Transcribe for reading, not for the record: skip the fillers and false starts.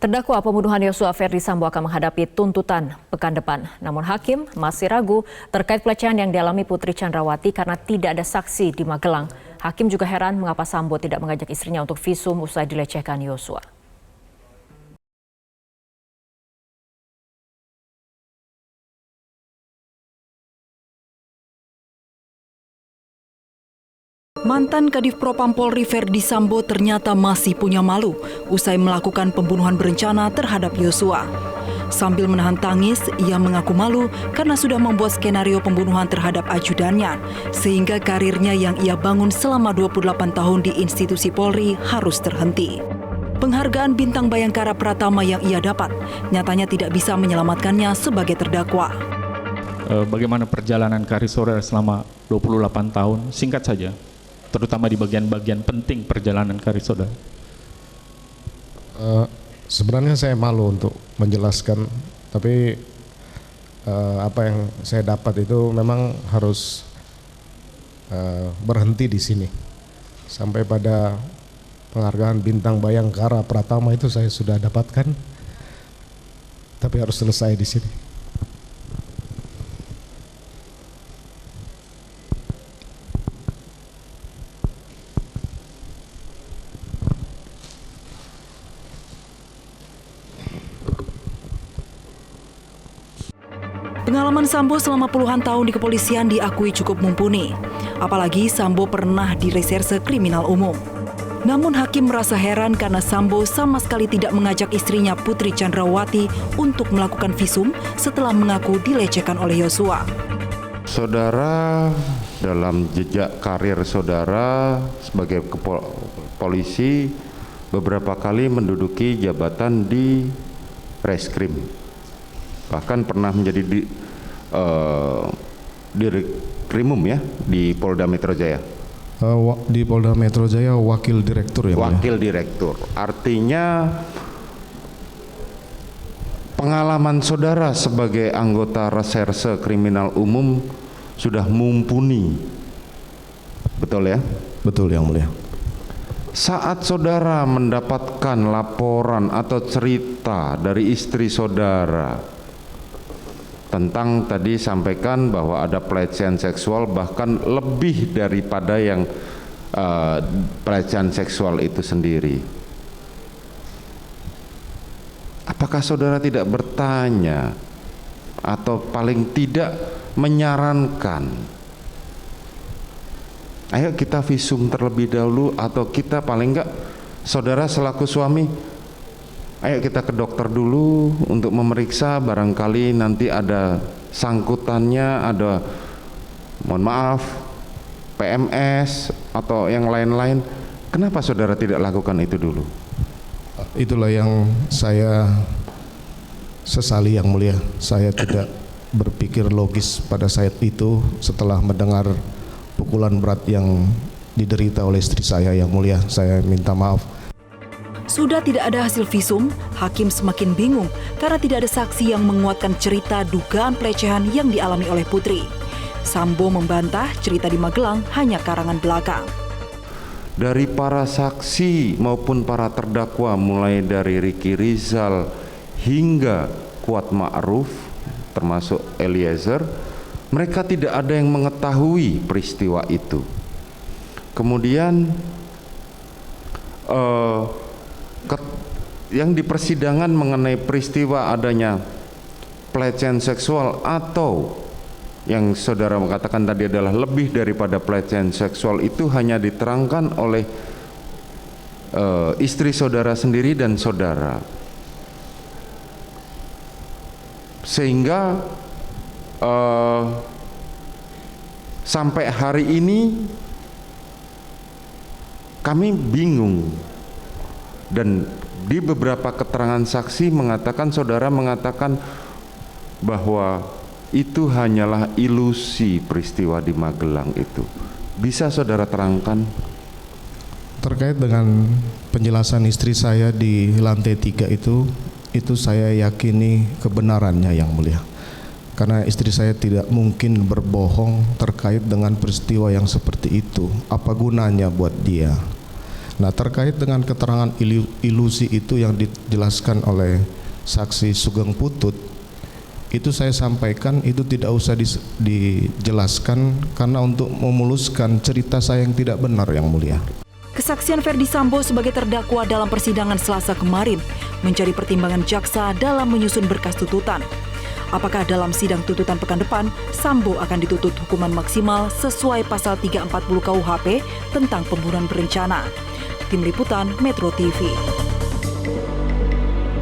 Terdakwa pembunuhan Yosua Ferdi Sambo akan menghadapi tuntutan pekan depan. Namun hakim masih ragu terkait pelecehan yang dialami Putri Chandrawati karena tidak ada saksi di Magelang. Hakim juga heran mengapa Sambo tidak mengajak istrinya untuk visum usai dilecehkan Yosua. Mantan Kadif Propam Polri Ferdi Sambo ternyata masih punya malu usai melakukan pembunuhan berencana terhadap Yosua. Sambil menahan tangis, ia mengaku malu karena sudah membuat skenario pembunuhan terhadap ajudannya, sehingga karirnya yang ia bangun selama 28 tahun di institusi Polri harus terhenti. Penghargaan Bintang Bayangkara Pratama yang ia dapat nyatanya tidak bisa menyelamatkannya sebagai terdakwa. Bagaimana perjalanan karir saudara selama 28 tahun? Singkat saja. Terutama di bagian-bagian penting perjalanan karir saudara. Sebenarnya saya malu untuk menjelaskan, tapi apa yang saya dapat itu memang harus berhenti di sini. Sampai pada penghargaan Bintang Bayangkara Pratama itu saya sudah dapatkan, tapi harus selesai di sini. Pengalaman Sambo selama puluhan tahun di kepolisian diakui cukup mumpuni. Apalagi Sambo pernah di Reserse Kriminal Umum. Namun hakim merasa heran karena Sambo sama sekali tidak mengajak istrinya Putri Chandrawati untuk melakukan visum setelah mengaku dilecehkan oleh Yosua. Saudara, dalam jejak karir saudara sebagai polisi beberapa kali menduduki jabatan di Reskrim. Bahkan pernah menjadi Direkrimum ya di Polda Metro Jaya. Di Polda Metro Jaya wakil direktur ya. Wakil direktur. Artinya pengalaman saudara sebagai anggota Reserse Kriminal Umum sudah mumpuni. Betul ya? Betul yang mulia. Saat saudara mendapatkan laporan atau cerita dari istri saudara tentang tadi sampaikan bahwa ada pelecehan seksual, bahkan lebih daripada yang pelecehan seksual itu sendiri, apakah saudara tidak bertanya atau paling tidak menyarankan, ayo kita visum terlebih dahulu, atau kita paling enggak saudara selaku suami, ayo kita ke dokter dulu untuk memeriksa, barangkali nanti ada sangkutannya, ada mohon maaf PMS atau yang lain-lain. Kenapa saudara tidak lakukan itu dulu? Itulah yang saya sesali yang mulia. Saya tidak berpikir logis pada saat itu setelah mendengar pukulan berat yang diderita oleh istri saya yang mulia. Saya minta maaf. Sudah tidak ada hasil visum, hakim semakin bingung karena tidak ada saksi yang menguatkan cerita dugaan pelecehan yang dialami oleh Putri. Sambo membantah cerita di Magelang hanya karangan belaka. Dari para saksi maupun para terdakwa, mulai dari Ricky Rizal hingga Kuat Ma'ruf termasuk Eliezer, mereka tidak ada yang mengetahui peristiwa itu. Kemudian yang di persidangan mengenai peristiwa adanya pelecehan seksual atau yang saudara mengatakan tadi adalah lebih daripada pelecehan seksual, itu hanya diterangkan oleh istri saudara sendiri dan saudara, sehingga sampai hari ini kami bingung. Dan di beberapa keterangan saksi mengatakan, saudara mengatakan bahwa itu hanyalah ilusi peristiwa di Magelang itu. Bisa saudara terangkan? Terkait dengan penjelasan istri saya di lantai 3 itu saya yakini kebenarannya yang mulia. Karena istri saya tidak mungkin berbohong terkait dengan peristiwa yang seperti itu. Apa gunanya buat dia? Nah, terkait dengan keterangan ilusi itu yang dijelaskan oleh saksi Sugeng Putut, itu saya sampaikan itu tidak usah dijelaskan karena untuk memuluskan cerita saya yang tidak benar, Yang Mulia. Kesaksian Ferdi Sambo sebagai terdakwa dalam persidangan Selasa kemarin menjadi pertimbangan jaksa dalam menyusun berkas tuntutan. Apakah dalam sidang tuntutan pekan depan, Sambo akan dituntut hukuman maksimal sesuai pasal 340 KUHP tentang pembunuhan berencana? Tim Liputan Metro TV.